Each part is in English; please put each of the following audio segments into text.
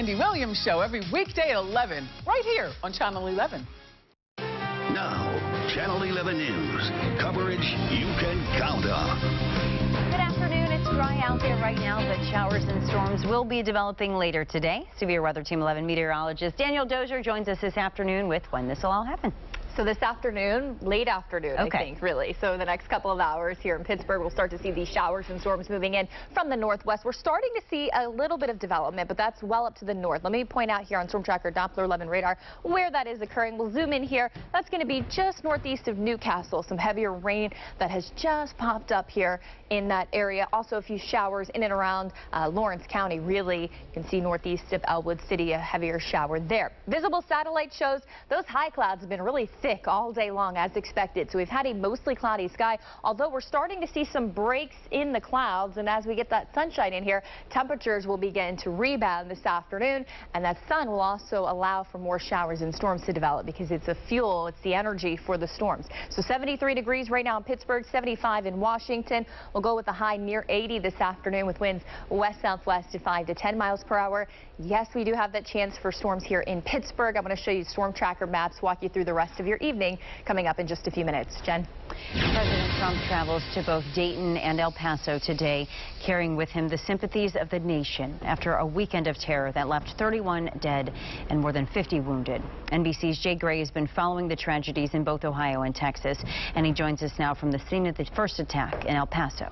Wendy Williams Show every weekday at 11, right here on Channel 11. Now, Channel 11 News. Coverage you can count on. Good afternoon. It's dry out there right now, but showers and storms will be developing later today. Severe Weather Team 11 meteorologist Daniel Dozier joins us this afternoon with when this will all happen. So this afternoon, late afternoon, I think, really. So the next couple of hours here in Pittsburgh, we'll start to see these showers and storms moving in from the northwest. We're starting to see a little bit of development, but that's well up to the north. Let me point out here on Storm Tracker Doppler 11 radar where that is occurring. We'll zoom in here. That's going to be just northeast of Newcastle. Some heavier rain that has just popped up here in that area. Also, a few showers in and around Lawrence County. Really, you can see northeast of Elwood City, a heavier shower there. Visible satellite shows those high clouds have been really thick all day long as expected. So we've had a mostly cloudy sky, although we're starting to see some breaks in the clouds. And as we get that sunshine in here, temperatures will begin to rebound this afternoon. And that sun will also allow for more showers and storms to develop because it's a fuel, it's the energy for the storms. So 73 degrees right now in Pittsburgh, 75 in Washington. We'll go with a high near 80 this afternoon with winds west-southwest at 5 to 10 miles per hour. Yes, we do have that chance for storms here in Pittsburgh. I'm going to show you storm tracker maps, walk you through the rest of your evening coming up in just a few minutes. Jen. President Trump travels to both Dayton and El Paso today, carrying with him the sympathies of the nation after a weekend of terror that left 31 dead and more than 50 wounded. NBC's Jay Gray has been following the tragedies in both Ohio and Texas, and he joins us now from the scene of the first attack in El Paso.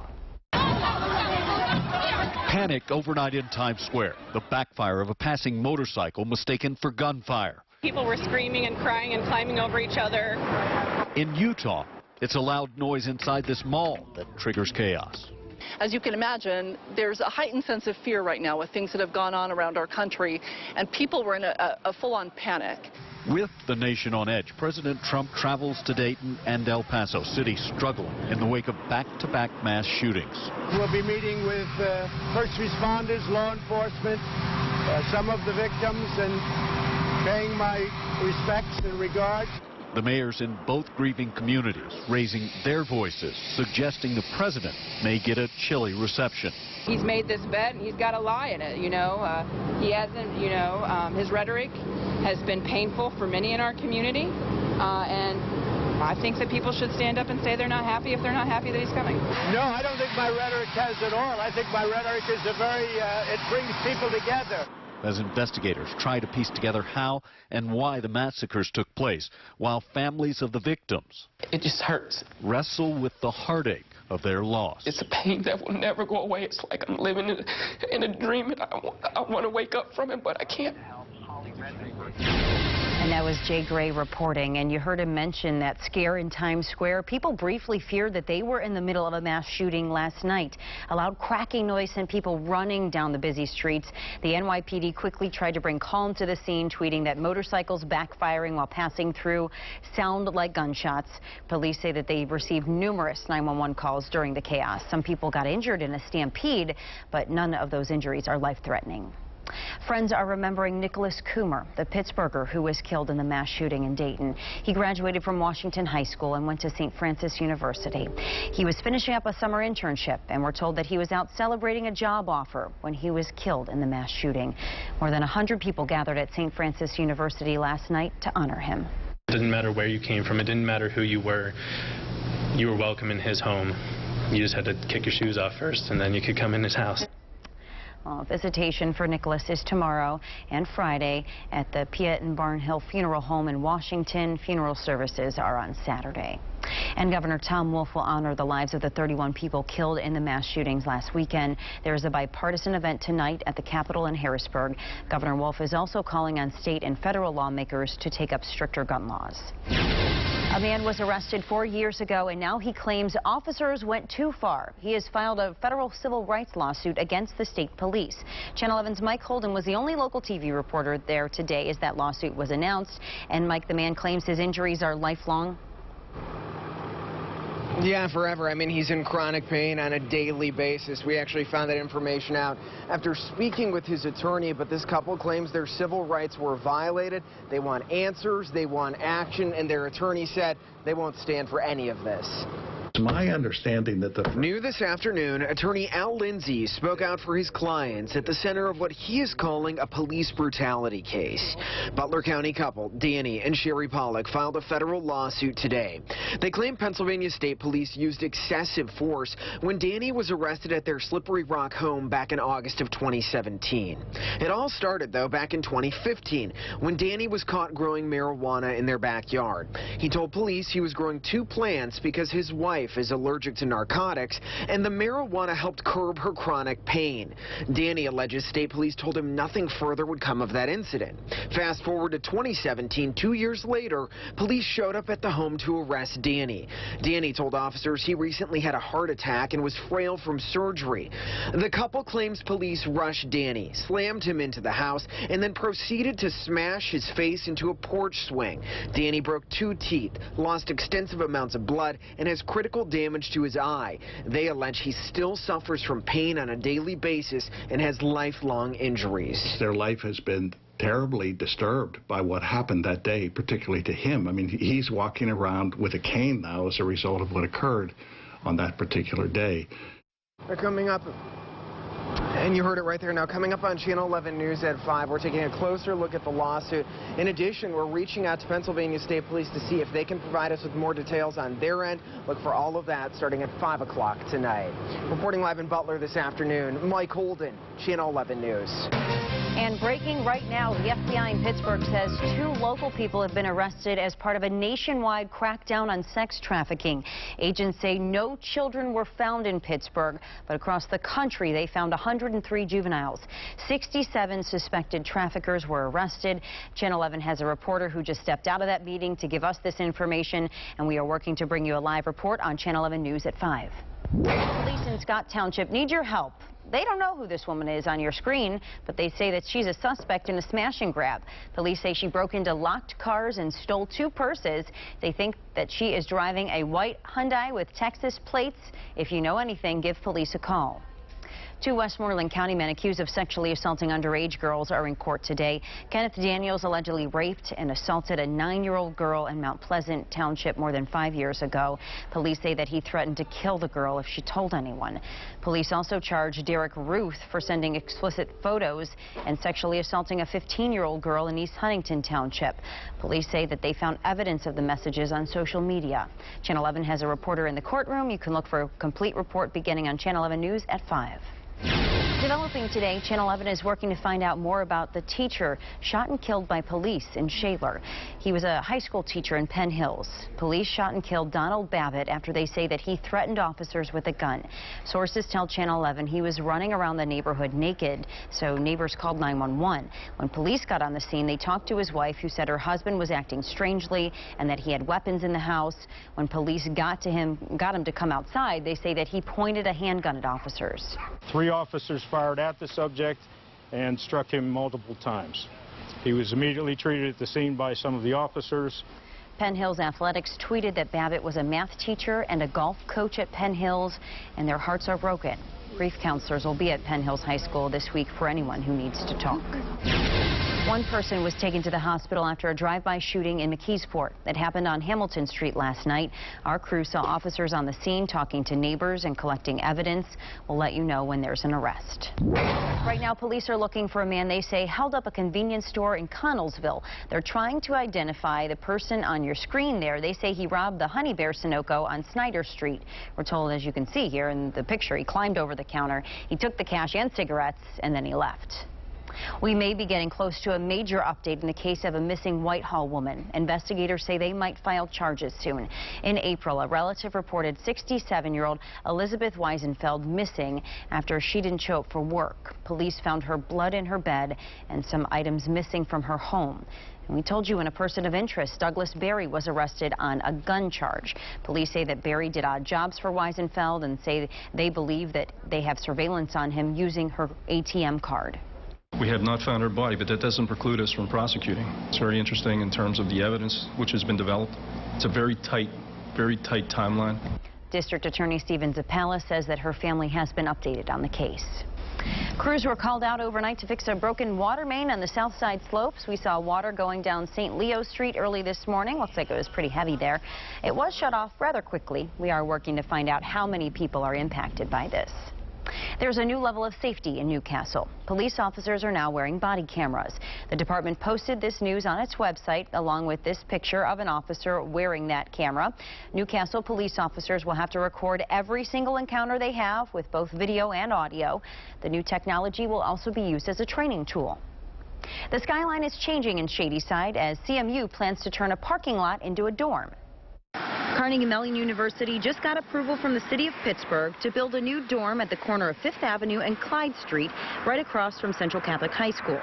Panic overnight in Times Square. The backfire of a passing motorcycle mistaken for gunfire. People were screaming and crying and climbing over each other. In Utah, it's a loud noise inside this mall that triggers chaos. As you can imagine, there's a heightened sense of fear right now with things that have gone on around our country, and people were in a full-on panic. With the nation on edge, President Trump travels to Dayton and El Paso, cities struggling in the wake of back-to-back mass shootings. We'll be meeting with first responders, law enforcement, some of the victims, and paying my respects and regards. The mayors in both grieving communities raising their voices, suggesting the president may get a chilly reception. He's made this bet and he's got a lie in it, he hasn't, his rhetoric has been painful for many in our community, and I think that people should stand up and say they're not happy if they're not happy that he's coming. No, I don't think my rhetoric has at all. I think my rhetoric is it brings people together. As investigators try to piece together how and why the massacres took place, while families of the victims, it just hurts, wrestle with the heartache of their loss. It's a pain that will never go away. It's like I'm living in a dream, and I want to wake up from it, but I can't. And that was Jay Gray reporting, and you heard him mention that scare in Times Square. People briefly feared that they were in the middle of a mass shooting last night. A loud cracking noise sent people running down the busy streets. The NYPD quickly tried to bring calm to the scene, tweeting that motorcycles backfiring while passing through sound like gunshots. Police say that they received numerous 911 calls during the chaos. Some people got injured in a stampede, but none of those injuries are life-threatening. Friends are remembering Nicholas Coomer, the Pittsburgher who was killed in the mass shooting in Dayton. He graduated from Washington High School and went to St. Francis University. He was finishing up a summer internship, and we're told that he was out celebrating a job offer when he was killed in the mass shooting. More than 100 people gathered at St. Francis University last night to honor him. It didn't matter where you came from. It didn't matter who you were. You were welcome in his home. You just had to kick your shoes off first, and then you could come in his house. Visitation for Nicholas is tomorrow and Friday at the Piet and Barnhill Funeral Home in Washington. Funeral services are on Saturday. And Governor Tom Wolf will honor the lives of the 31 people killed in the mass shootings last weekend. There is a bipartisan event tonight at the Capitol in Harrisburg. Governor Wolf is also calling on state and federal lawmakers to take up stricter gun laws. A man was arrested 4 years ago, and now he claims officers went too far. He has filed a federal civil rights lawsuit against the state police. Channel 11's Mike Holden was the only local TV reporter there today as that lawsuit was announced. And Mike, the man claims his injuries are lifelong. Yeah, forever. I mean, he's in chronic pain on a daily basis. We actually found that information out after speaking with his attorney, but this couple claims their civil rights were violated. They want answers, they want action, and their attorney said they won't stand for any of this. my understanding that the... New this afternoon, attorney Al Lindsay spoke out for his clients at the center of what he is calling a police brutality case. Butler County couple Danny and Sherry Pollack filed a federal lawsuit today. They claim Pennsylvania State Police used excessive force when Danny was arrested at their Slippery Rock home back in August of 2017. It all started, though, back in 2015 when Danny was caught growing marijuana in their backyard. He told police he was growing 2 plants because his wife is allergic to narcotics, and the marijuana helped curb her chronic pain. Danny alleges state police told him nothing further would come of that incident. Fast forward to 2017, 2 years later, police showed up at the home to arrest Danny. Danny told officers he recently had a heart attack and was frail from surgery. The couple claims police rushed Danny, slammed him into the house, and then proceeded to smash his face into a porch swing. Danny broke 2 teeth, lost extensive amounts of blood, and has critical damage to his eye. They allege he still suffers from pain on a daily basis and has lifelong injuries. Their life has been terribly disturbed by what happened that day, particularly to him. I mean, he's walking around with a cane now as a result of what occurred on that particular day. They're coming up, and you heard it right there now, coming up on Channel 11 News at 5. We're taking a closer look at the lawsuit. In addition, we're reaching out to Pennsylvania State Police to see if they can provide us with more details on their end. Look for all of that starting at 5 o'clock tonight. Reporting live in Butler this afternoon, Mike Holden, Channel 11 News. And breaking right now, the FBI in Pittsburgh says 2 local people have been arrested as part of a nationwide crackdown on sex trafficking. Agents say no children were found in Pittsburgh, but across the country they found 103 juveniles. 67 suspected traffickers were arrested. Channel 11 has a reporter who just stepped out of that meeting to give us this information, and we are working to bring you a live report on Channel 11 News at 5. Police in Scott Township need your help. They don't know who this woman is on your screen, but they say that she's a suspect in a smash and grab. Police say she broke into locked cars and stole 2 purses. They think that she is driving a white Hyundai with Texas plates. If you know anything, give police a call. 2 Westmoreland County men accused of sexually assaulting underage girls are in court today. Kenneth Daniels allegedly raped and assaulted a 9-year-old girl in Mount Pleasant Township more than 5 years ago. Police say that he threatened to kill the girl if she told anyone. Police also charged Derek Ruth for sending explicit photos and sexually assaulting a 15-year-old girl in East Huntington Township. Police say that they found evidence of the messages on social media. Channel 11 has a reporter in the courtroom. You can look for a complete report beginning on Channel 11 News at 5. Developing today, Channel 11 is working to find out more about the teacher shot and killed by police in Shaler. He was a high school teacher in Penn Hills. Police shot and killed Donald Babbitt after they say that he threatened officers with a gun. Sources tell Channel 11 he was running around the neighborhood naked, so neighbors called 911. When police got on the scene, they talked to his wife, who said her husband was acting strangely and that he had weapons in the house. When police got him to come outside, they say that he pointed a handgun at officers. 3 officers fired at the subject and struck him multiple times. He was immediately treated at the scene by some of the officers. Penn Hills Athletics tweeted that Babbitt was a math teacher and a golf coach at Penn Hills, and their hearts are broken. Grief counselors will be at Penn Hills High School this week for anyone who needs to talk. 1 person was taken to the hospital after a drive-by shooting in McKeesport that happened on Hamilton Street last night. Our crew saw officers on the scene talking to neighbors and collecting evidence. We'll let you know when there's an arrest. Right now, police are looking for a man they say held up a convenience store in Connellsville. They're trying to identify the person on your screen there. They say he robbed the Honey Bear Sunoco on Snyder Street. We're told, as you can see here in the picture, he climbed over the counter. He took the cash and cigarettes, and then he left. We may be getting close to a major update in the case of a missing Whitehall woman. Investigators say they might file charges soon. In April, a relative reported 67-year-old Elizabeth Weisenfeld missing after she didn't show up for work. Police found her blood in her bed and some items missing from her home. And we told you in a person of interest, Douglas Berry was arrested on a gun charge. Police say that Berry did odd jobs for Weisenfeld and say they believe that they have surveillance on him using her ATM card. We have not found her body, but that doesn't preclude us from prosecuting. It's very interesting in terms of the evidence which has been developed. It's a very tight timeline. District Attorney Stephen Zappala says that her family has been updated on the case. Crews were called out overnight to fix a broken water main on the south side slopes. We saw water going down St. Leo Street early this morning. Looks like it was pretty heavy there. It was shut off rather quickly. We are working to find out how many people are impacted by this. There's a new level of safety in Newcastle. Police officers are now wearing body cameras. The department posted this news on its website along with this picture of an officer wearing that camera. Newcastle police officers will have to record every single encounter they have with both video and audio. The new technology will also be used as a training tool. The skyline is changing in Shadyside as CMU plans to turn a parking lot into a dorm. Carnegie Mellon University just got approval from the city of Pittsburgh to build a new dorm at the corner of 5th Avenue and Clyde Street, right across from Central Catholic High School.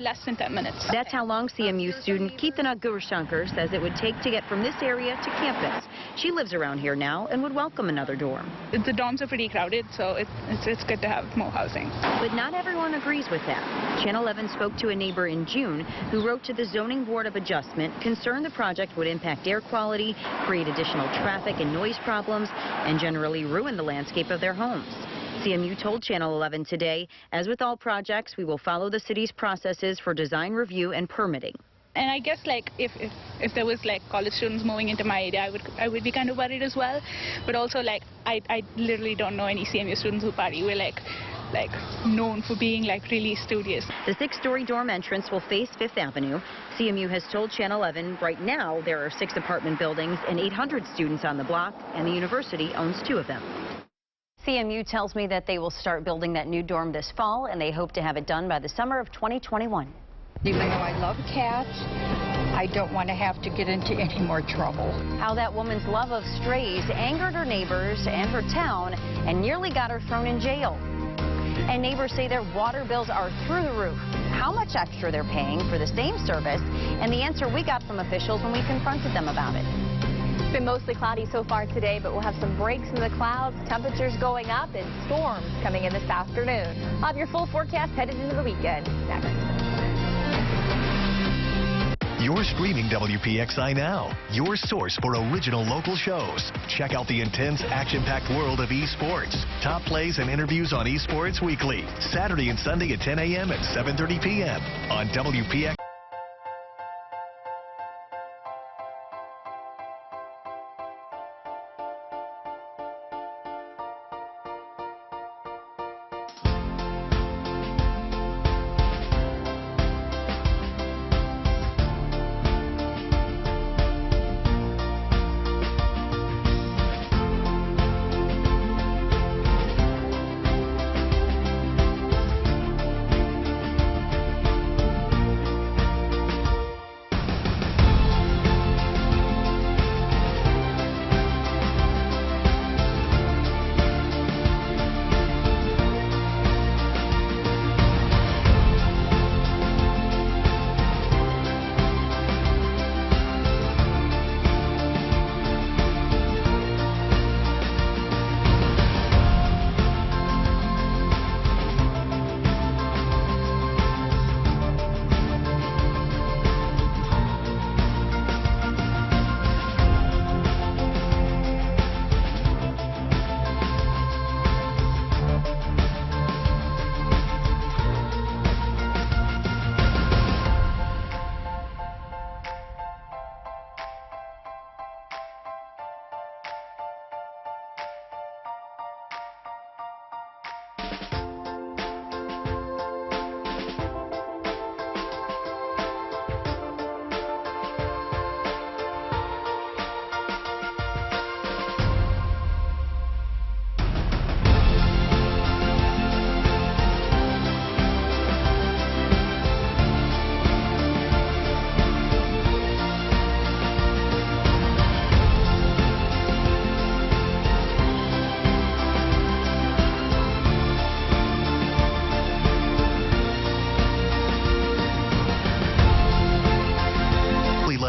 Less than 10 minutes. That's how long CMU student Keithana Gurushankar says it would take to get from this area to campus. She lives around here now and would welcome another dorm. The dorms are pretty crowded, so it's good to have more housing. But not everyone agrees with that. Channel 11 spoke to a neighbor in June who wrote to the Zoning Board of Adjustment, concerned the project would impact air quality, create additional traffic and noise problems, and generally ruin the landscape of their homes. CMU told Channel 11 today, as with all projects, we will follow the city's processes for design review and permitting. And I guess like if there was like college students moving into my area, I would be kind of worried as well. But also like I literally don't know any CMU students who party. We're like known for being like really studious. The 6-story dorm entrance will face 5th Avenue. CMU has told Channel 11 right now there are 6 apartment buildings and 800 students on the block, and the university owns 2 of them. CMU tells me that they will start building that new dorm this fall, and they hope to have it done by the summer of 2021. Even though I love cats, I don't want to have to get into any more trouble. How that woman's love of strays angered her neighbors and her town and nearly got her thrown in jail. And neighbors say their water bills are through the roof. How much extra they're paying for the same service, and the answer we got from officials when we confronted them about it. It's been mostly cloudy so far today, but we'll have some breaks in the clouds, temperatures going up, and storms coming in this afternoon. I'll have your full forecast headed into the weekend next. You're streaming WPXI now, your source for original local shows. Check out the intense, action-packed world of esports. Top plays and interviews on Esports Weekly, Saturday and Sunday at 10 a.m. and 7:30 p.m. on WPXI.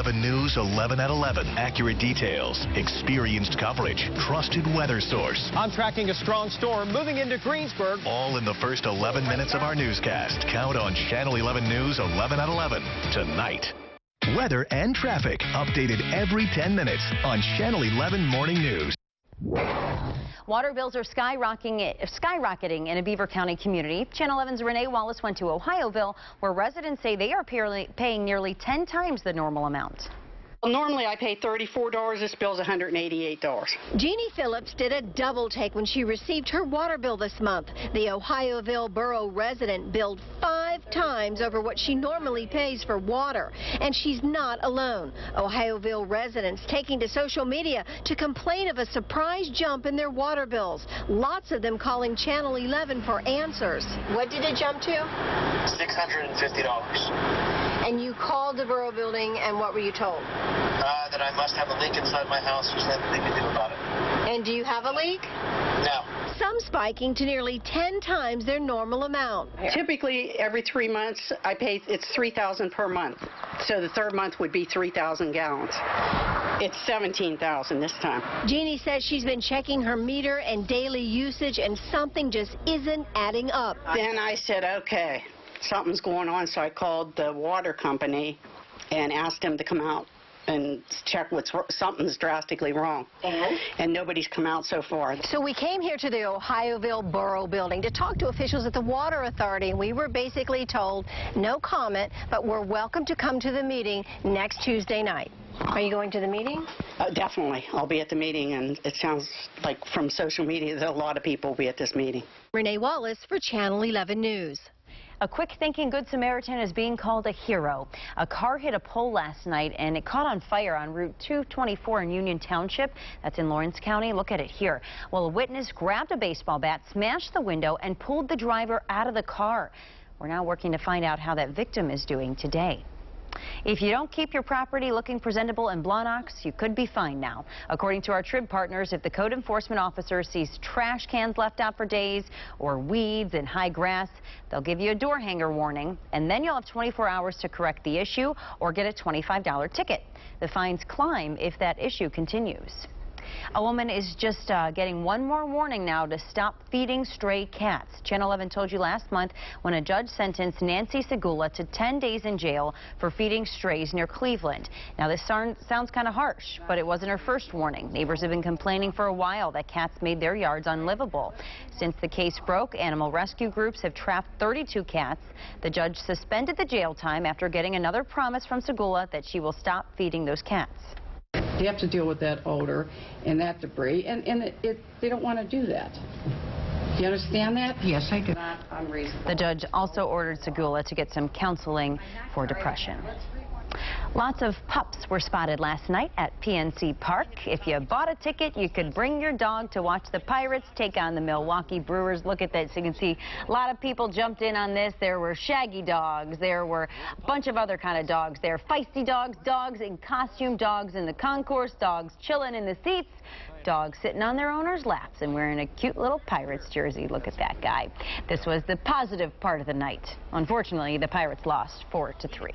News 11 at 11. Accurate details, experienced coverage, trusted weather source. I'm tracking a strong storm moving into Greensburg. All in the first 11 minutes of our newscast. Count on Channel 11 News 11 at 11 tonight. Weather and traffic updated every 10 minutes on Channel 11 Morning News. Water bills are skyrocketing in a Beaver County community. Channel 11's Renee Wallace went to Ohioville, where residents say they are paying nearly 10 times the normal amount. Well, normally I pay $34. This bill's $188. Jeannie Phillips did a double take when she received her water bill this month. The Ohioville borough resident billed 5 times over what she normally pays for water. And she's not alone. Ohioville residents taking to social media to complain of a surprise jump in their water bills. Lots of them calling Channel 11 for answers. What did it jump to? $650. And you called the borough building, and what were you told? That I must have a leak inside my house. There's nothing they can do about it. And do you have a leak? No. Some spiking to nearly 10 times their normal amount. Typically, every 3 months, I pay, it's $3,000 per month. So the third month would be 3,000 gallons. It's 17,000 this time. Jeannie says she's been checking her meter and daily usage, and something just isn't adding up. Then I said, okay, something's going on, so I called the water company and asked them to come out and check something's drastically wrong. And nobody's come out so far. So we came here to the Ohioville Borough Building to talk to officials at the Water Authority, and we were basically told no comment, but we're welcome to come to the meeting next Tuesday night. Are you going to the meeting? Definitely. I'll be at the meeting, and it sounds like from social media that a lot of people will be at this meeting. Renee Wallace for Channel 11 News. A quick-thinking Good Samaritan is being called a hero. A car hit a pole last night, and it caught on fire on Route 224 in Union Township. That's in Lawrence County. Look at it here. Well, a witness grabbed a baseball bat, smashed the window, and pulled the driver out of the car. We're now working to find out how that victim is doing today. If you don't keep your property looking presentable in Blawnox, you could be fined now. According to our Trib partners, if the code enforcement officer sees trash cans left out for days or weeds and high grass, they'll give you a door hanger warning, and then you'll have 24 hours to correct the issue or get a $25 ticket. The fines climb if that issue continues. A woman is just getting one more warning now to stop feeding stray cats. Channel 11 told you last month when a judge sentenced Nancy Segula to 10 days in jail for feeding strays near Cleveland. Now, this sounds kind of harsh, but it wasn't her first warning. Neighbors have been complaining for a while that cats made their yards unlivable. Since the case broke, animal rescue groups have trapped 32 cats. The judge suspended the jail time after getting another promise from Segula that she will stop feeding those cats. You have to deal with that odor and that debris, and they don't want to do that. Do you understand that? Yes, I do. Not unreasonable. The judge also ordered Segula to get some counseling for depression. Lots of pups were spotted last night at PNC Park. If you bought a ticket, you could bring your dog to watch the Pirates take on the Milwaukee Brewers. Look at that, so you can see a lot of people jumped in on this. There were shaggy dogs. There were a bunch of other kind of dogs there. Feisty dogs, dogs in costume, dogs in the concourse, dogs chilling in the seats, dogs sitting on their owners' laps and wearing a cute little Pirates jersey. Look at that guy. This was the positive part of the night. Unfortunately, the Pirates lost 4-3.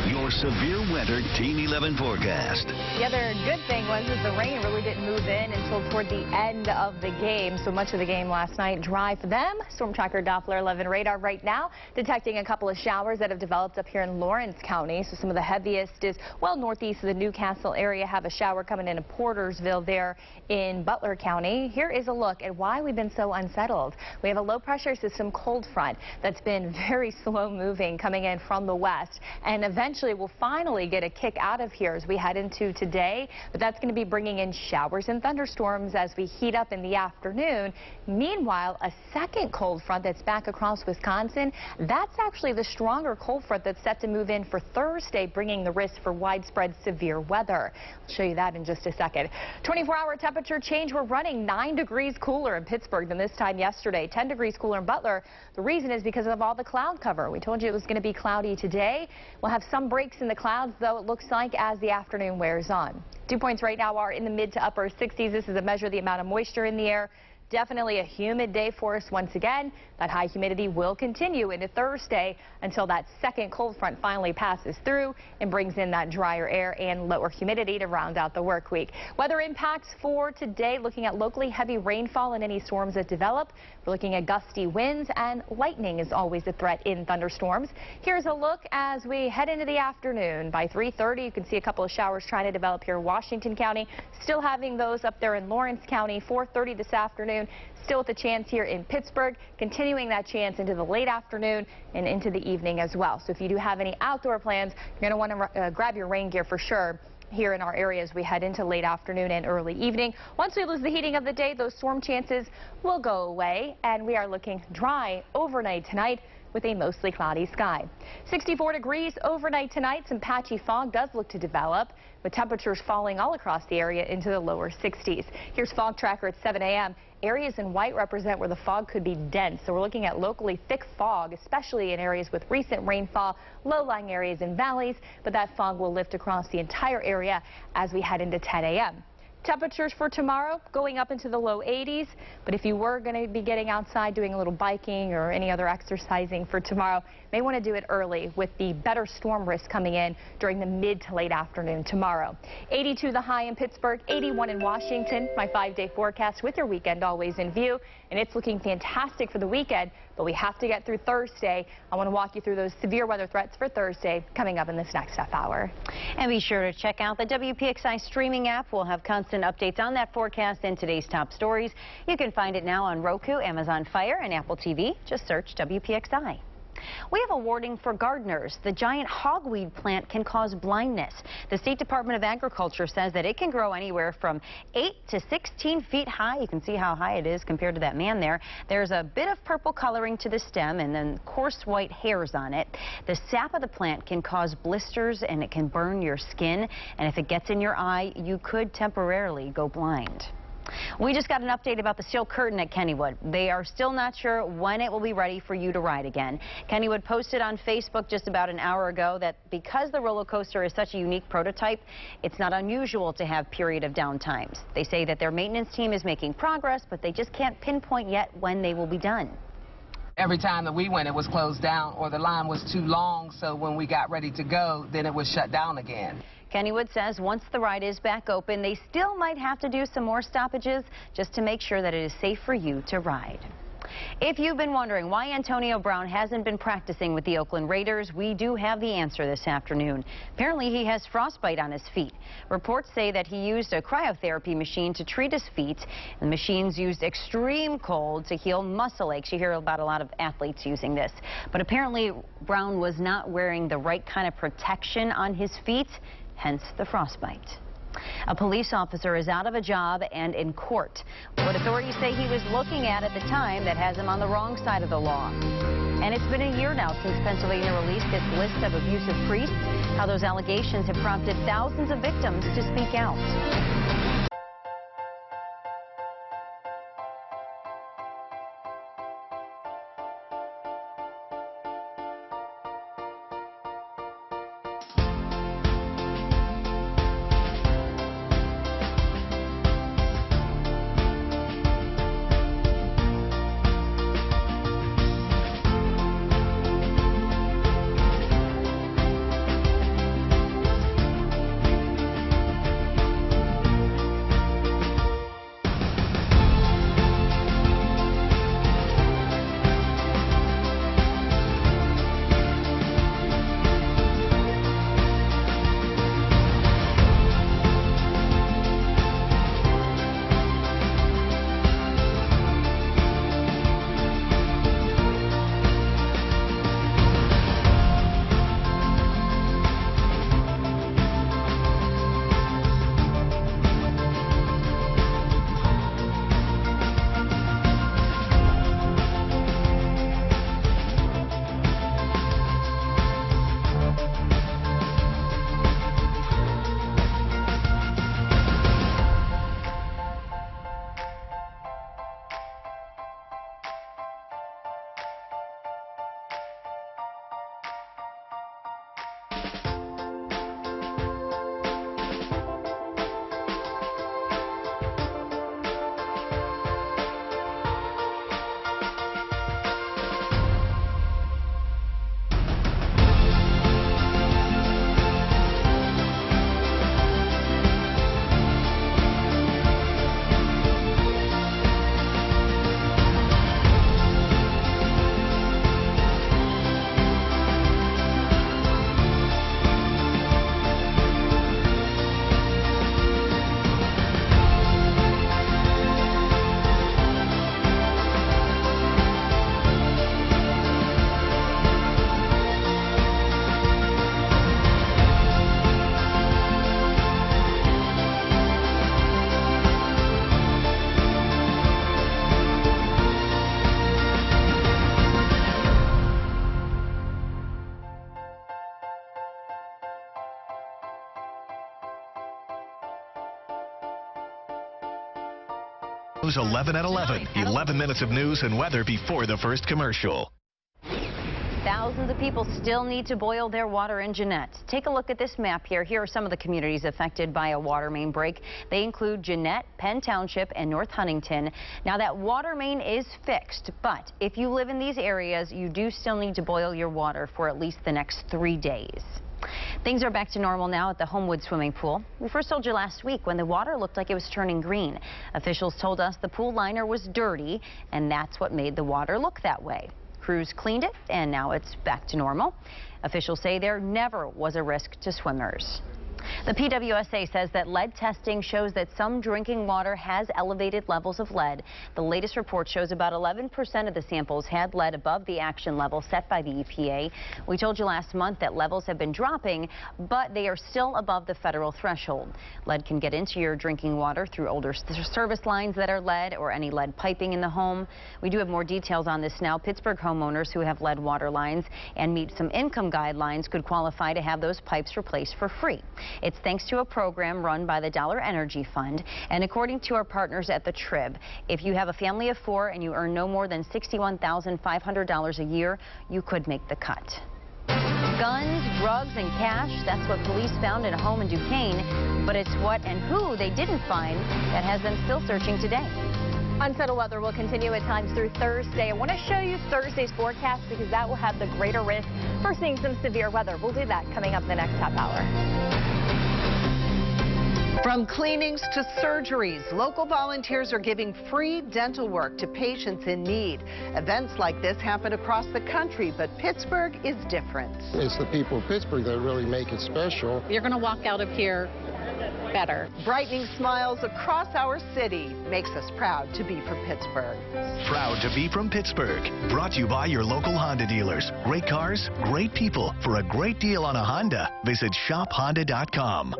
Your severe weather Team 11 forecast. The other good thing was the rain really didn't move in until toward the end of the game. So much of the game last night dry for them. Storm tracker Doppler 11 radar right now detecting a couple of showers that have developed up here in Lawrence County. So some of the heaviest is well northeast of the Newcastle area. Have a shower coming into Portersville there in Butler County. Here is a look at why we've been so unsettled. We have a low pressure system cold front that's been very slow moving coming in from the west, and eventually we'll finally get a kick out of here as we head into today, but that's going to be bringing in showers and thunderstorms as we heat up in the afternoon. Meanwhile, a second cold front that's back across Wisconsin, that's actually the stronger cold front that's set to move in for Thursday, bringing the risk for widespread severe weather. I'll show you that in just a second. 24-hour temperature change. We're running 9 degrees cooler in Pittsburgh than this time yesterday, 10 degrees cooler in Butler. The reason is because of all the cloud cover. We told you it was going to be cloudy today. We'll have some breaks in the clouds, though, it looks like, as the afternoon wears on. Dew points right now are in the mid to upper 60s. This is a measure of the amount of moisture in the air. Definitely a humid day for us once again. That high humidity will continue into Thursday until that second cold front finally passes through and brings in that drier air and lower humidity to round out the work week. Weather impacts for today, looking at locally heavy rainfall and any storms that develop. We're looking at gusty winds, and lightning is always a threat in thunderstorms. Here's a look as we head into the afternoon. By 3:30, you can see a couple of showers trying to develop here in Washington County. Still having those up there in Lawrence County. 4:30 this afternoon. Still with a chance here in Pittsburgh, continuing that chance into the late afternoon and into the evening as well. So if you do have any outdoor plans, you're going to want to grab your rain gear for sure here in our area as we head into late afternoon and early evening. Once we lose the heating of the day, those storm chances will go away, and we are looking dry overnight tonight with a mostly cloudy sky. 64 degrees overnight tonight. Some patchy fog does look to develop, with temperatures falling all across the area into the lower 60s. Here's fog tracker at 7 a.m. Areas in white represent where the fog could be dense, so we're looking at locally thick fog, especially in areas with recent rainfall, low-lying areas and valleys, but that fog will lift across the entire area as we head into 10 a.m. Temperatures for tomorrow going up into the low 80s, but if you were going to be getting outside doing a little biking or any other exercising for tomorrow, may want to do it early with the better storm risk coming in during the mid to late afternoon tomorrow. 82 the high in Pittsburgh, 81 in Washington. My 5-day forecast with your weekend always in view, and it's looking fantastic for the weekend, but we have to get through Thursday. I want to walk you through those severe weather threats for Thursday coming up in this next half hour. And be sure to check out the WPXI streaming app. We'll have constant updates on that forecast and today's top stories. You can find it now on Roku, Amazon Fire, and Apple TV. Just search WPXI. We have a warning for gardeners. The giant hogweed plant can cause blindness. The State Department of Agriculture says that it can grow anywhere from 8 to 16 feet high. You can see how high it is compared to that man there. There's a bit of purple coloring to the stem and then coarse white hairs on it. The sap of the plant can cause blisters and it can burn your skin. And if it gets in your eye, you could temporarily go blind. We just got an update about the steel curtain at Kennywood. They are still not sure when it will be ready for you to ride again. Kennywood posted on Facebook just about an hour ago that because the roller coaster is such a unique prototype, it's not unusual to have period of downtimes. They say that their maintenance team is making progress, but they just can't pinpoint yet when they will be done. Every time that we went, it was closed down or the line was too long, so when we got ready to go, then it was shut down again. Kennywood says once the ride is back open, they still might have to do some more stoppages just to make sure that it is safe for you to ride. If you've been wondering why Antonio Brown hasn't been practicing with the Oakland Raiders, we do have the answer this afternoon. Apparently, he has frostbite on his feet. Reports say that he used a cryotherapy machine to treat his feet. The machines used extreme cold to heal muscle aches. You hear about a lot of athletes using this. But apparently, Brown was not wearing the right kind of protection on his feet, hence the frostbite. A police officer is out of a job and in court. What authorities say he was looking at the time that has him on the wrong side of the law. And it's been a year now since Pennsylvania released its list of abusive priests. How those allegations have prompted thousands of victims to speak out. News 11 at 11. 11 minutes of news and weather before the first commercial. Thousands of people still need to boil their water in Jeannette. Take a look at this map here. Here are some of the communities affected by a water main break. They include Jeannette, Penn Township, and North Huntington. Now, that water main is fixed, but if you live in these areas, you do still need to boil your water for at least the next 3 days. Things are back to normal now at the Homewood swimming pool. We first told you last week when the water looked like it was turning green. Officials told us the pool liner was dirty, and that's what made the water look that way. Crews cleaned it, and now it's back to normal. Officials say there never was a risk to swimmers. The PWSA says that lead testing shows that some drinking water has elevated levels of lead. The latest report shows about 11% of the samples had lead above the action level set by the EPA. We told you last month that levels have been dropping, but they are still above the federal threshold. Lead can get into your drinking water through older service lines that are lead or any lead piping in the home. We do have more details on this now. Pittsburgh homeowners who have lead water lines and meet some income guidelines could qualify to have those pipes replaced for free. It's thanks to a program run by the Dollar Energy Fund. And according to our partners at the Trib, if you have a family of 4 and you earn no more than $61,500 a year, you could make the cut. Guns, drugs, and cash, that's what police found in a home in Duquesne. But it's what and who they didn't find that has them still searching today. Unsettled weather will continue at times through Thursday. I want to show you Thursday's forecast because that will have the greater risk for seeing some severe weather. We'll do that coming up the next half hour. From cleanings to surgeries, local volunteers are giving free dental work to patients in need. Events like this happen across the country, but Pittsburgh is different. It's the people of Pittsburgh that really make it special. You're going to walk out of here better. Brightening smiles across our city makes us proud to be from Pittsburgh. Proud to be from Pittsburgh. Brought to you by your local Honda dealers. Great cars, great people. For a great deal on a Honda, visit shophonda.com.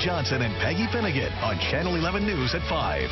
Johnson and Peggy Finnegan on Channel 11 News at 5.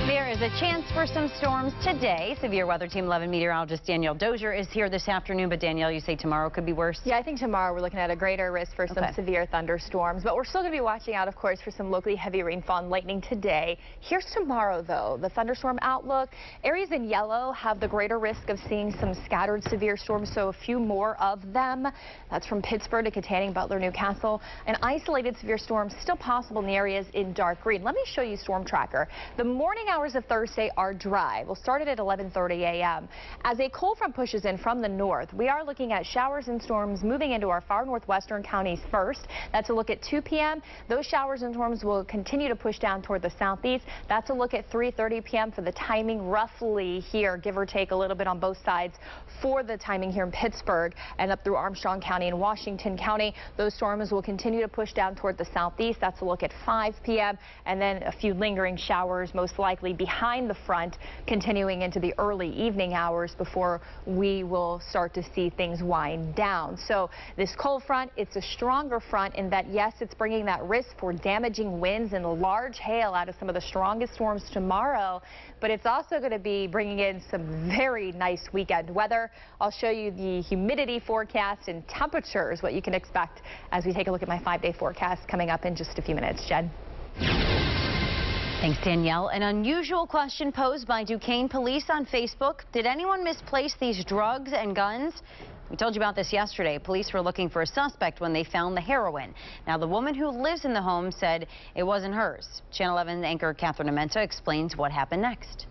There is There's a chance for some storms today. Severe Weather Team 11 meteorologist Danielle Dozier is here this afternoon. But Danielle, you say tomorrow could be worse? Yeah, I think tomorrow we're looking at a greater risk for some severe thunderstorms. But we're still going to be watching out, of course, for some locally heavy rainfall and lightning today. Here's tomorrow, though. The thunderstorm outlook. Areas in yellow have the greater risk of seeing some scattered severe storms, so a few more of them. That's from Pittsburgh to Katanning, Butler, Newcastle. An isolated severe storm still possible in the areas in dark green. Let me show you Storm Tracker. The morning hours of Thursday are dry. We'll start it at 11:30 a.m. As a cold front pushes in from the north, we are looking at showers and storms moving into our far northwestern counties first. That's a look at 2 p.m. Those showers and storms will continue to push down toward the southeast. That's a look at 3:30 p.m. for the timing roughly here, give or take a little bit on both sides for the timing here in Pittsburgh and up through Armstrong County and Washington County. Those storms will continue to push down toward the southeast. That's a look at 5 p.m. and then a few lingering showers most likely behind the front, continuing into the early evening hours before we will start to see things wind down. So this cold front, it's a stronger front in that, yes, it's bringing that risk for damaging winds and large hail out of some of the strongest storms tomorrow, but it's also going to be bringing in some very nice weekend weather. I'll show you the humidity forecast and temperatures, what you can expect as we take a look at my 5-day forecast coming up in just a few minutes. Jen. Thanks, Danielle. An unusual question posed by Duquesne police on Facebook. Did anyone misplace these drugs and guns? We told you about this yesterday. Police were looking for a suspect when they found the heroin. Now, the woman who lives in the home said it wasn't hers. Channel 11 anchor Catherine Amenta explains what happened next.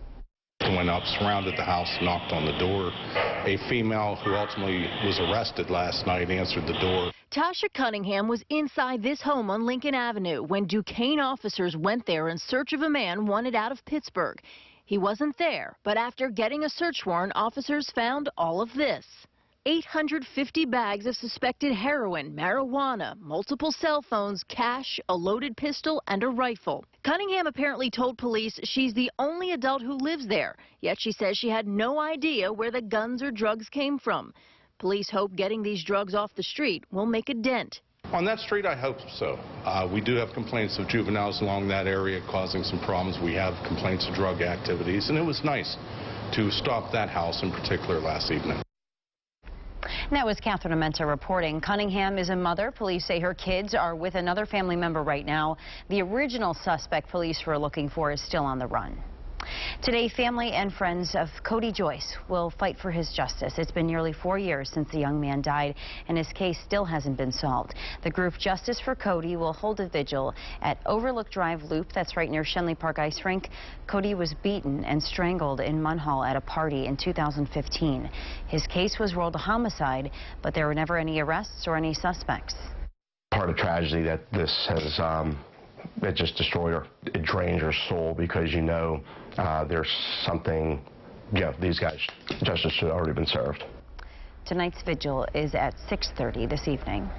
Went up, surrounded the house, knocked on the door. A female who ultimately was arrested last night answered the door. Tasha Cunningham was inside this home on Lincoln Avenue when Duquesne officers went there in search of a man wanted out of Pittsburgh. He wasn't there, but after getting a search warrant, officers found all of this. 850 bags of suspected heroin, marijuana, multiple cell phones, cash, a loaded pistol, and a rifle. Cunningham apparently told police she's the only adult who lives there, yet she says she had no idea where the guns or drugs came from. Police hope getting these drugs off the street will make a dent. On that street, I hope so. We do have complaints of juveniles along that area causing some problems. We have complaints of drug activities, and it was nice to stop that house in particular last evening. That was Catherine Amenta reporting. Cunningham is a mother. Police say her kids are with another family member right now. The original suspect police were looking for is still on the run. Today, family and friends of Cody Joyce will fight for his justice. It's been nearly 4 years since the young man died, and his case still hasn't been solved. The group Justice for Cody will hold a vigil at Overlook Drive Loop. That's right near Shenley Park Ice Rink. Cody was beaten and strangled in Munhall at a party in 2015. His case was ruled a homicide, but there were never any arrests or any suspects. Part of tragedy that this has it just destroyed her. It drains your soul because you know there's something, these guys, justice should have already been served. Tonight's vigil is at 6:30 this evening.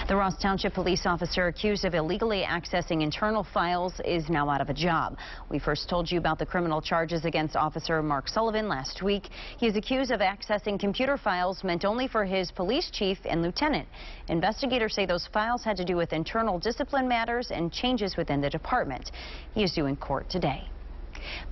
The Ross Township police officer accused of illegally accessing internal files is now out of a job. We first told you about the criminal charges against Officer Mark Sullivan last week. He is accused of accessing computer files meant only for his police chief and lieutenant. Investigators say those files had to do with internal discipline matters and changes within the department. He is due in court today.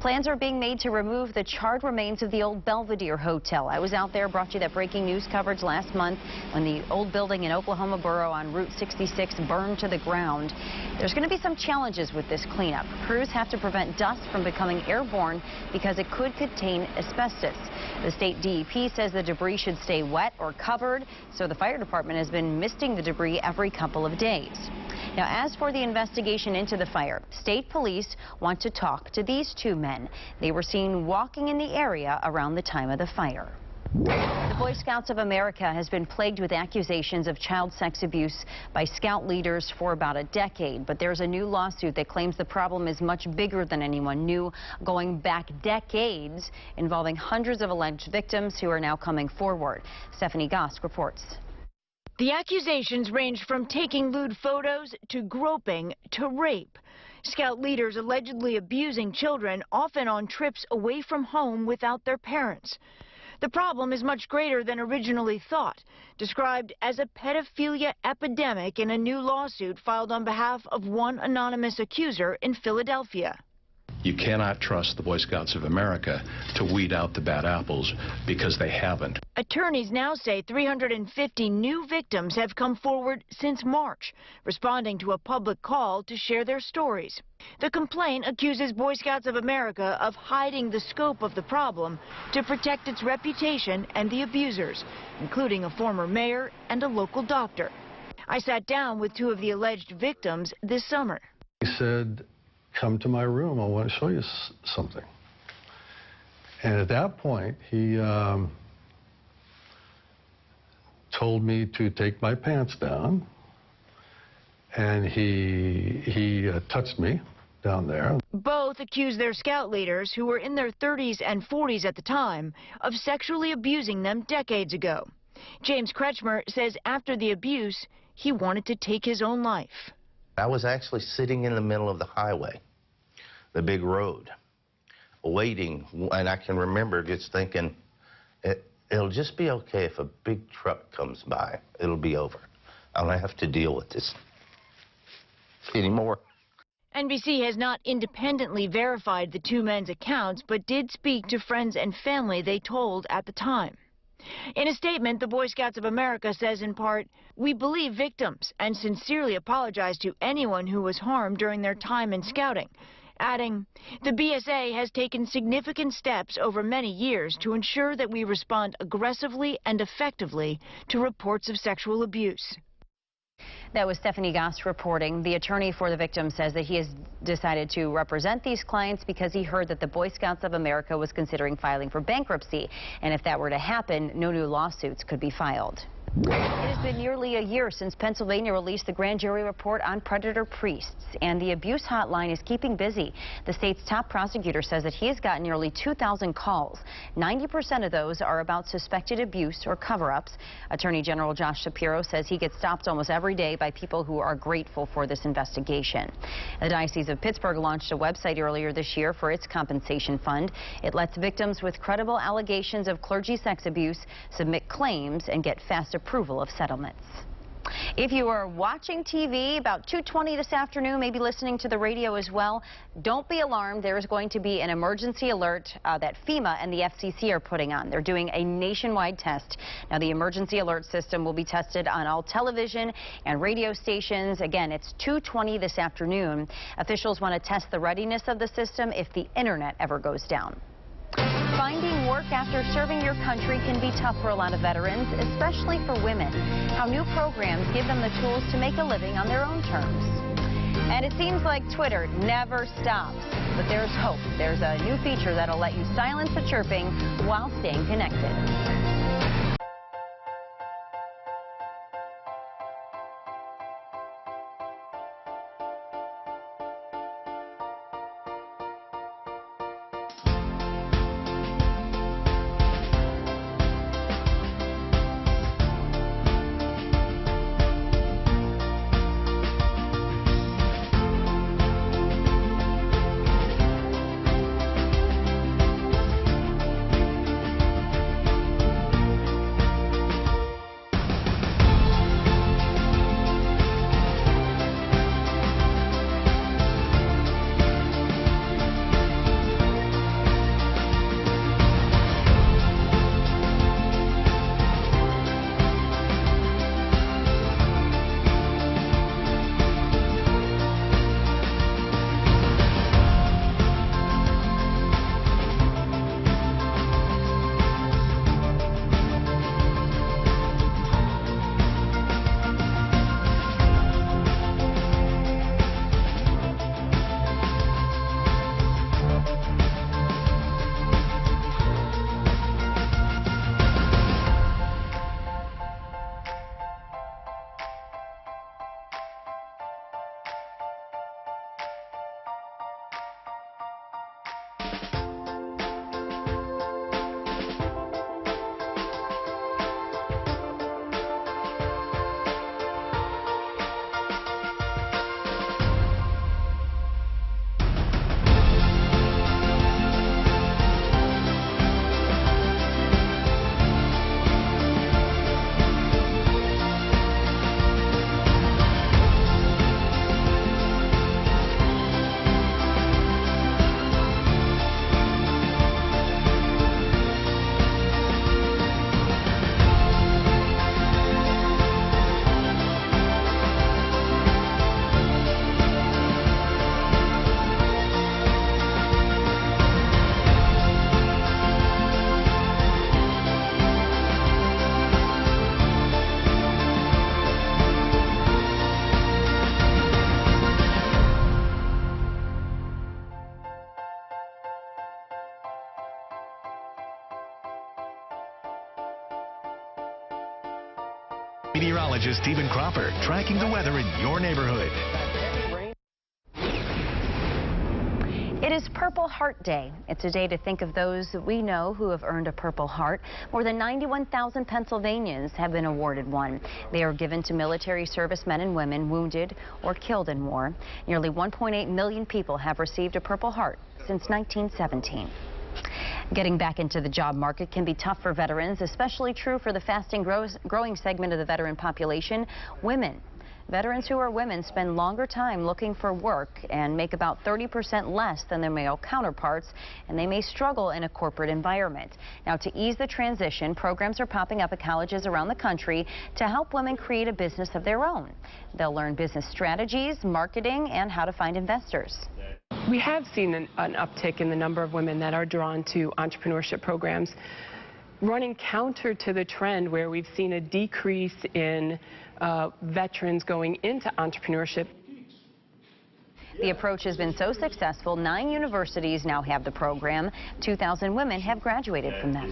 Plans are being made to remove the charred remains of the old Belvedere Hotel. I was out there, brought you that breaking news coverage last month when the old building in Oklahoma Borough on Route 66 burned to the ground. There's going to be some challenges with this cleanup. Crews have to prevent dust from becoming airborne because it could contain asbestos. The state DEP says the debris should stay wet or covered, so the fire department has been misting the debris every couple of days. Now, as for the investigation into the fire, state police want to talk to these two men. They were seen walking in the area around the time of the fire. The Boy Scouts of America has been plagued with accusations of child sex abuse by Scout leaders for about a decade. But there's a new lawsuit that claims the problem is much bigger than anyone knew, going back decades, involving hundreds of alleged victims who are now coming forward. Stephanie Gosk reports. The accusations range from taking lewd photos to groping to rape. Scout leaders allegedly abusing children, often on trips away from home without their parents. The problem is much greater than originally thought, described as a pedophilia epidemic in a new lawsuit filed on behalf of one anonymous accuser in Philadelphia. You cannot trust the Boy Scouts of America to weed out the bad apples, because they haven't. Attorneys now say 350 new victims have come forward since March, responding to a public call to share their stories. The complaint accuses Boy Scouts of America of hiding the scope of the problem to protect its reputation and the abusers, including a former mayor and a local doctor. I sat down with two of the alleged victims this summer. He said, "Come to my room, I want to show you something." And at that point, he told me to take my pants down, and he touched me down there. Both accused their scout leaders, who were in their 30s and 40s at the time, of sexually abusing them decades ago. James Kretschmer says after the abuse, he wanted to take his own life. I was actually sitting in the middle of the highway, the big road, waiting, and I can remember just thinking, it'll just be okay if a big truck comes by. It'll be over. I don't have to deal with this anymore. NBC has not independently verified the two men's accounts, but did speak to friends and family they told at the time. In a statement, the Boy Scouts of America says in part, "We believe victims and sincerely apologize to anyone who was harmed during their time in scouting," adding, "The BSA has taken significant steps over many years to ensure that we respond aggressively and effectively to reports of sexual abuse." That was Stephanie Goss reporting. The attorney for the victim says that he has decided to represent these clients because he heard that the Boy Scouts of America was considering filing for bankruptcy. And if that were to happen, no new lawsuits could be filed. It has been nearly a year since Pennsylvania released the grand jury report on predator priests, and the abuse hotline is keeping busy. The state's top prosecutor says that he has gotten nearly 2,000 calls. 90% of those are about suspected abuse or cover-ups. Attorney General Josh Shapiro says he gets stopped almost every day by people who are grateful for this investigation. The Diocese of Pittsburgh launched a website earlier this year for its compensation fund. It lets victims with credible allegations of clergy sex abuse submit claims and get fast approval of settlements. If you are watching TV about 2:20 this afternoon, maybe listening to the radio as well, don't be alarmed. There is going to be an emergency alert that FEMA and the FCC are putting on. They're doing a nationwide test. Now, the emergency alert system will be tested on all television and radio stations. Again, it's 2:20 this afternoon. Officials want to test the readiness of the system if the internet ever goes down. Finding work after serving your country can be tough for a lot of veterans, especially for women. How new programs give them the tools to make a living on their own terms. And it seems like Twitter never stops, but there's hope. There's a new feature that'll let you silence the chirping while staying connected. Meteorologist Stephen Cropper tracking the weather in your neighborhood. It is Purple Heart Day. It's a day to think of those that we know who have earned a Purple Heart. More than 91,000 Pennsylvanians have been awarded one. They are given to military servicemen and women wounded or killed in war. Nearly 1.8 million people have received a Purple Heart since 1917. Getting back into the job market can be tough for veterans, especially true for the fast and growing segment of the veteran population, women. Veterans who are women spend longer time looking for work and make about 30% less than their male counterparts, and they may struggle in a corporate environment. Now, to ease the transition, programs are popping up at colleges around the country to help women create a business of their own. They'll learn business strategies, marketing, and how to find investors. We have seen an uptick in the number of women that are drawn to entrepreneurship programs, running counter to the trend where we've seen a decrease in veterans going into entrepreneurship. The approach has been so successful, 9 universities now have the program. 2,000 women have graduated from them.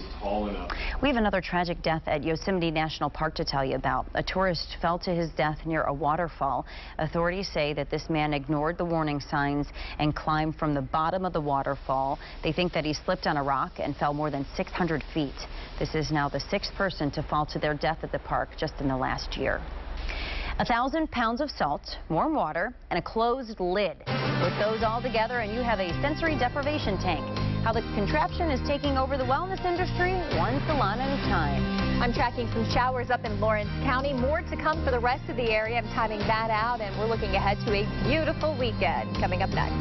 We have another tragic death at Yosemite National Park to tell you about. A tourist fell to his death near a waterfall. Authorities say that this man ignored the warning signs and climbed from the bottom of the waterfall. They think that he slipped on a rock and fell more than 600 feet. This is now the 6th person to fall to their death at the park just in the last year. 1,000 pounds of salt, warm water, and a closed lid. Put those all together and you have a sensory deprivation tank. How the contraption is taking over the wellness industry, one salon at a time. I'm tracking some showers up in Lawrence County. More to come for the rest of the area. I'm timing that out, and we're looking ahead to a beautiful weekend. Coming up next.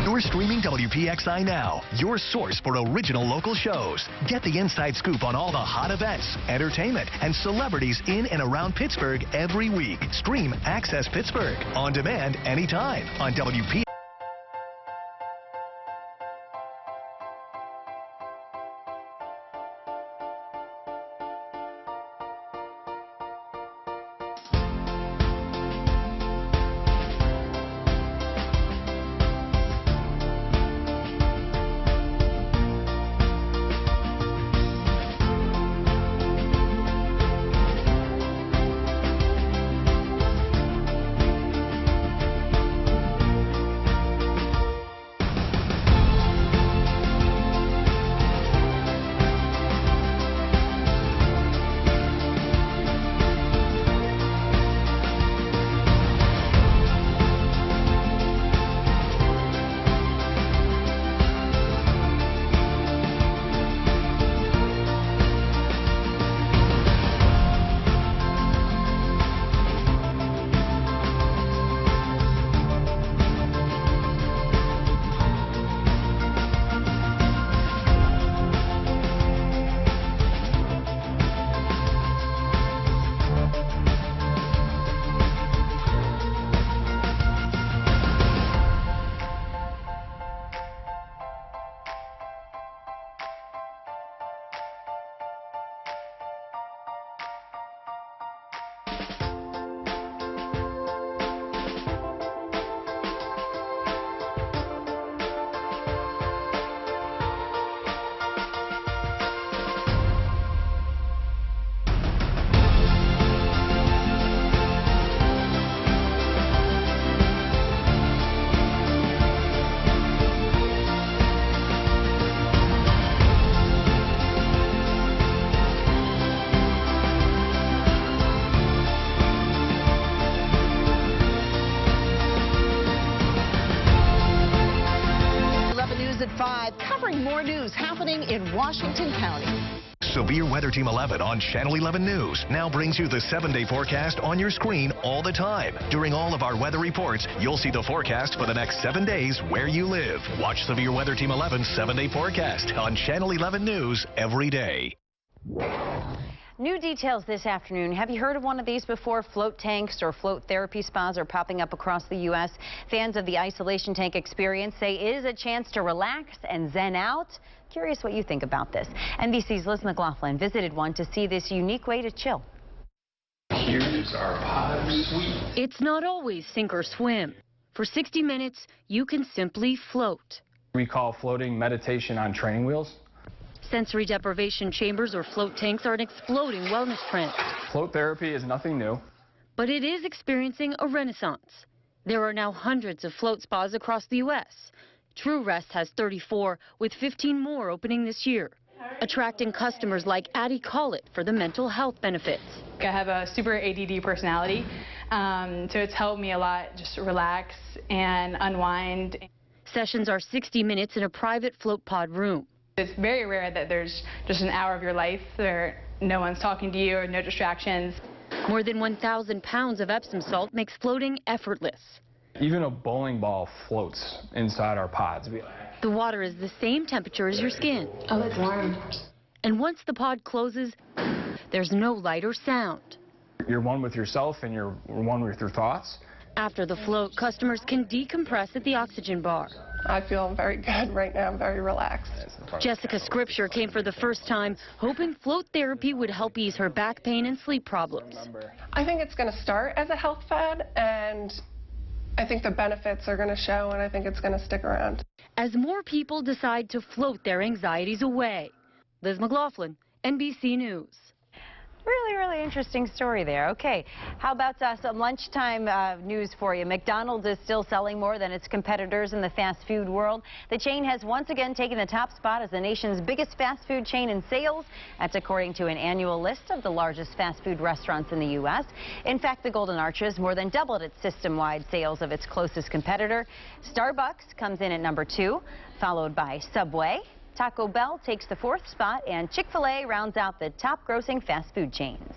You're streaming WPXI Now, your source for original local shows. Get the inside scoop on all the hot events, entertainment, and celebrities in and around Pittsburgh every week. Stream Access Pittsburgh on demand anytime on WPXI. at 5, covering more news happening in Washington County. Severe Weather Team 11 on Channel 11 News now brings you the 7-day forecast on your screen all the time. During all of our weather reports, you'll see the forecast for the next 7 days where you live. Watch Severe Weather Team 11's 7-day forecast on Channel 11 News every day. New details this afternoon. Have you heard of one of these before? Float tanks or float therapy spas are popping up across the U.S. Fans of the isolation tank experience say it is a chance to relax and zen out. Curious what you think about this. NBC's Liz McLaughlin visited one to see this unique way to chill. Here's our pod suite. It's not always sink or swim. For 60 minutes, you can simply float. We call floating meditation on training wheels. Sensory deprivation chambers or float tanks are an exploding wellness trend. Float therapy is nothing new. But it is experiencing a renaissance. There are now hundreds of float spas across the U.S. True Rest has 34, with 15 more opening this year, attracting customers like Addie Collett for the mental health benefits. I have a super ADD personality, so it's helped me a lot just relax and unwind. Sessions are 60 minutes in a private float pod room. It's very rare that there's just an hour of your life where no one's talking to you or no distractions. More than 1,000 pounds of Epsom salt makes floating effortless. Even a bowling ball floats inside our pods. The water is the same temperature as your skin. Oh, it's warm. And once the pod closes, there's no light or sound. You're one with yourself and you're one with your thoughts. After the float, customers can decompress at the oxygen bar. I feel very good right now. I'm very relaxed. Jessica Scripture came for the first time, hoping float therapy would help ease her back pain and sleep problems. I think it's going to start as a health fad, and I think the benefits are going to show, and I think it's going to stick around. As more people decide to float their anxieties away. Liz McLaughlin, NBC News. Really interesting story there. Okay, how about some lunchtime news for you? McDonald's is still selling more than its competitors in the fast food world. The chain has once again taken the top spot as the nation's biggest fast food chain in sales. That's according to an annual list of the largest fast food restaurants in the U.S. In fact, the Golden Arches more than doubled its system-wide sales of its closest competitor. Starbucks comes in at number 2, followed by Subway. Taco Bell takes the 4th spot, and Chick-fil-A rounds out the top grossing fast food chains.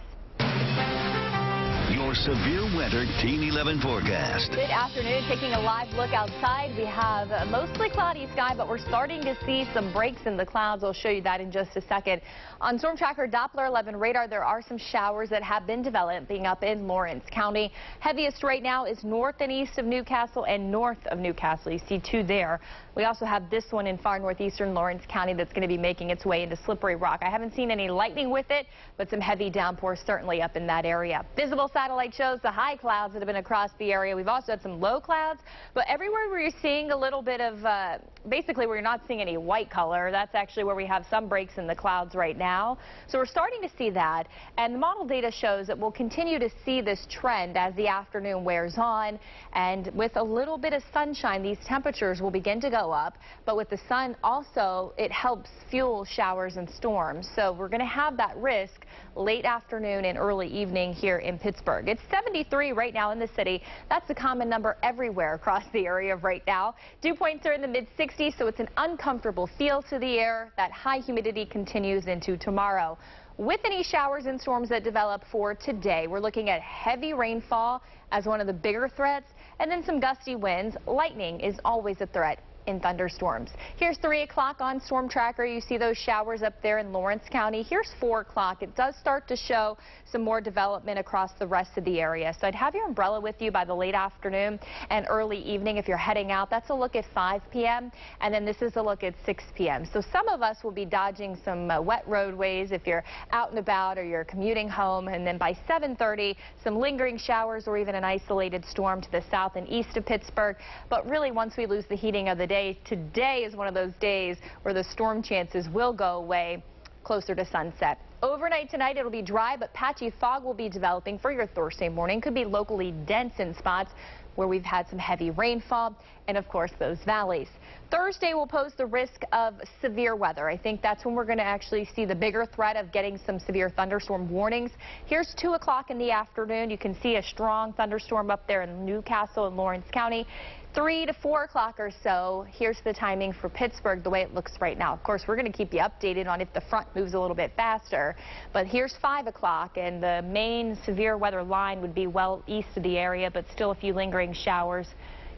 Your severe weather Team 11 forecast. Good afternoon. Taking a live look outside, we have a mostly cloudy sky, but we're starting to see some breaks in the clouds. I'll show you that in just a second. On Storm Tracker Doppler 11 radar, there are some showers that have been developing up in Lawrence County. Heaviest right now is north and east of Newcastle and north of Newcastle. You see 2 there. We also have this one in far northeastern Lawrence County that's going to be making its way into Slippery Rock. I haven't seen any lightning with it, but some heavy downpours certainly up in that area. Visible satellite shows the high clouds that have been across the area. We've also had some low clouds, but everywhere where you're seeing a little bit of, basically where you're not seeing any white color, that's actually where we have some breaks in the clouds right now. So we're starting to see that, and the model data shows that we'll continue to see this trend as the afternoon wears on, and with a little bit of sunshine, these temperatures will begin to go up, but with the sun also, it helps fuel showers and storms. So we're going to have that risk late afternoon and early evening here in Pittsburgh. It's 73 right now in the city. That's a common number everywhere across the area right now. Dew points are in the mid-60s, so it's an uncomfortable feel to the air. That high humidity continues into tomorrow. With any showers and storms that develop for today, we're looking at heavy rainfall as one of the bigger threats, and then some gusty winds. Lightning is always a threat in thunderstorms. Here's 3 o'clock on Storm Tracker. You see those showers up there in Lawrence County. Here's 4 o'clock. It does start to show some more development across the rest of the area. So I'd have your umbrella with you by the late afternoon and early evening if you're heading out. That's a look at 5 p.m. and then this is a look at 6 p.m. So some of us will be dodging some wet roadways if you're out and about or you're commuting home. And then by 7:30, some lingering showers or even an isolated storm to the south and east of Pittsburgh. But really, once we lose the heating of the day, today is one of those days where the storm chances will go away closer to sunset. Overnight tonight, it'll be dry, but patchy fog will be developing for your Thursday morning. Could be locally dense in spots where we've had some heavy rainfall and, of course, those valleys. Thursday will pose the risk of severe weather. I think that's when we're going to actually see the bigger threat of getting some severe thunderstorm warnings. Here's 2 o'clock in the afternoon. You can see a strong thunderstorm up there in Newcastle and Lawrence County. 3 to 4 o'clock or so, here's the timing for Pittsburgh, the way it looks right now. Of course, we're going to keep you updated on if the front moves a little bit faster. But here's 5 o'clock, and the main severe weather line would be well east of the area, but still a few lingering showers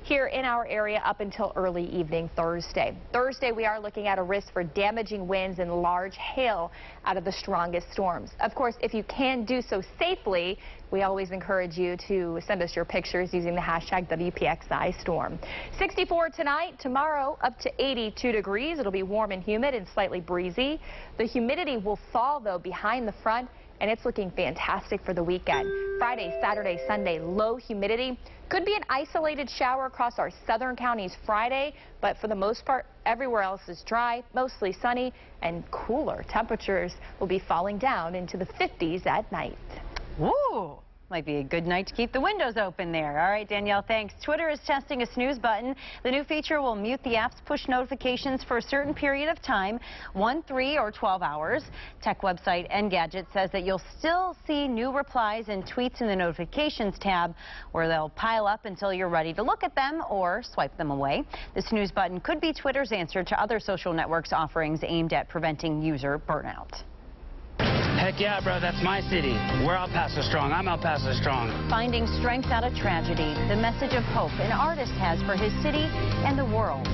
here in our area up until early evening Thursday. Thursday, we are looking at a risk for damaging winds and large hail out of the strongest storms. Of course, if you can do so safely, we always encourage you to send us your pictures using the hashtag WPXI Storm. 64 tonight, tomorrow up to 82 degrees. It'll be warm and humid and slightly breezy. The humidity will fall, though, behind the front, and it's looking fantastic for the weekend. Friday, Saturday, Sunday, low humidity. Could be an isolated shower across our southern counties Friday, but for the most part, everywhere else is dry, mostly sunny and cooler. Temperatures will be falling down into the 50s at night. Woo! Might be a good night to keep the windows open there. All right, Danielle, thanks. Twitter is testing a snooze button. The new feature will mute the app's push notifications for a certain period of time, 1, 3, or 12 hours. Tech website Engadget says that you'll still see new replies and tweets in the notifications tab, where they'll pile up until you're ready to look at them or swipe them away. The snooze button could be Twitter's answer to other social networks' offerings aimed at preventing user burnout. Heck yeah, bro, that's my city. We're El Paso strong. I'm El Paso strong. Finding strength out of tragedy, the message of hope an artist has for his city and the world.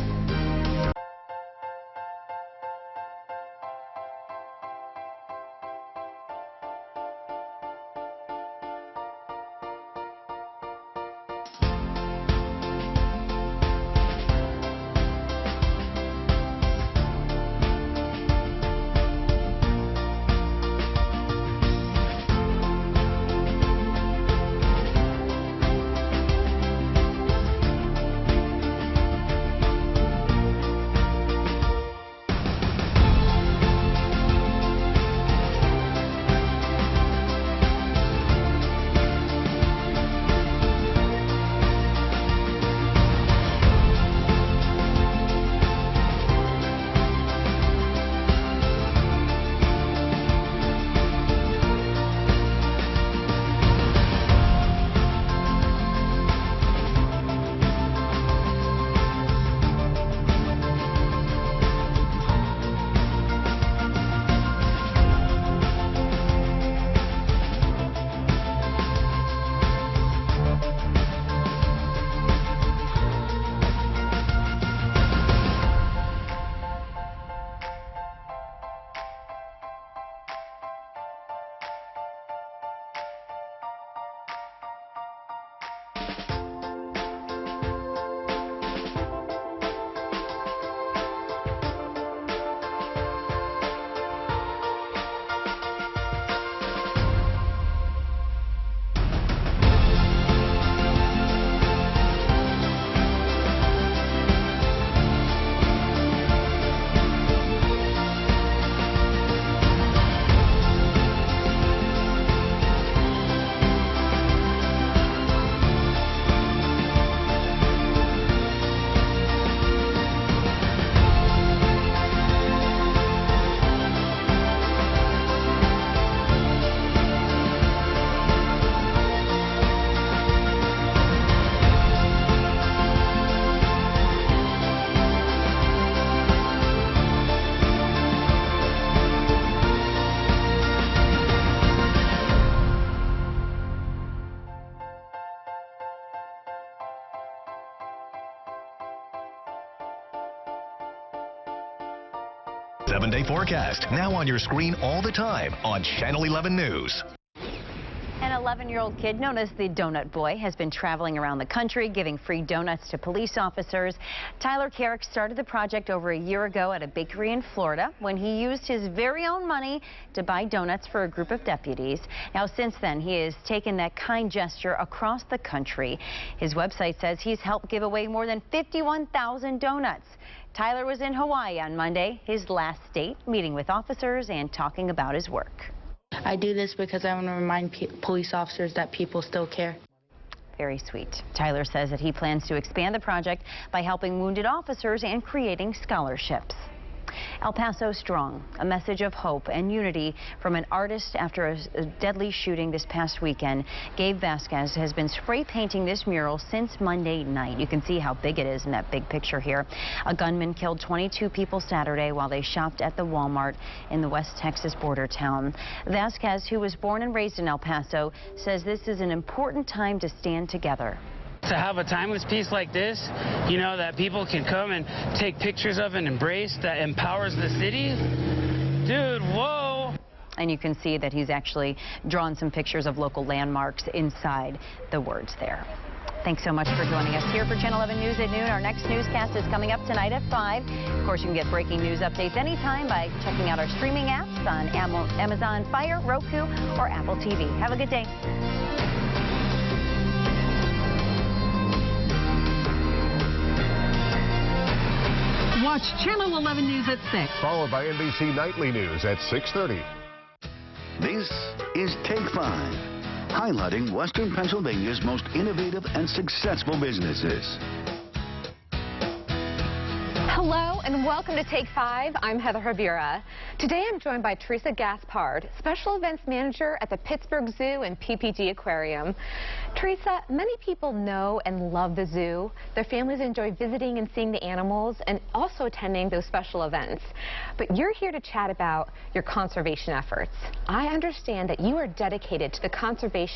Seven-day forecast, now on your screen all the time on Channel 11 News. An 11-year-old kid known as the Donut Boy has been traveling around the country giving free donuts to police officers. Tyler Carrick started the project over a year ago at a bakery in Florida when he used his very own money to buy donuts for a group of deputies. Now, since then, he has taken that kind gesture across the country. His website says he's helped give away more than 51,000 donuts. Tyler was in Hawaii on Monday, his last state, meeting with officers and talking about his work. I do this because I want to remind police officers that people still care. Very sweet. Tyler says that he plans to expand the project by helping wounded officers and creating scholarships. El Paso Strong, a message of hope and unity from an artist after a deadly shooting this past weekend. Gabe Vasquez has been spray painting this mural since Monday night. You can see how big it is in that big picture here. A gunman killed 22 people Saturday while they shopped at the Walmart in the West Texas border town. Vasquez, who was born and raised in El Paso, says this is an important time to stand together. To have a timeless piece like this, you know, that people can come and take pictures of and embrace, that empowers the city. Dude, whoa. And you can see that he's actually drawn some pictures of local landmarks inside the words there. Thanks so much for joining us here for Channel 11 News at noon. Our next newscast is coming up tonight at 5. Of course, you can get breaking news updates anytime by checking out our streaming apps on Amazon Fire, Roku, or Apple TV. Have a good day. Watch Channel 11 News at 6. Followed by NBC Nightly News at 6:30. This is Take 5, highlighting Western Pennsylvania's most innovative and successful businesses. Hello and welcome to Take 5. I'm Heather Javira. Today I'm joined by Teresa Gaspard, Special Events Manager at the Pittsburgh Zoo and PPG Aquarium. Teresa, many people know and love the zoo. Their families enjoy visiting and seeing the animals and also attending those special events. But you're here to chat about your conservation efforts. I understand that you are dedicated to the conservation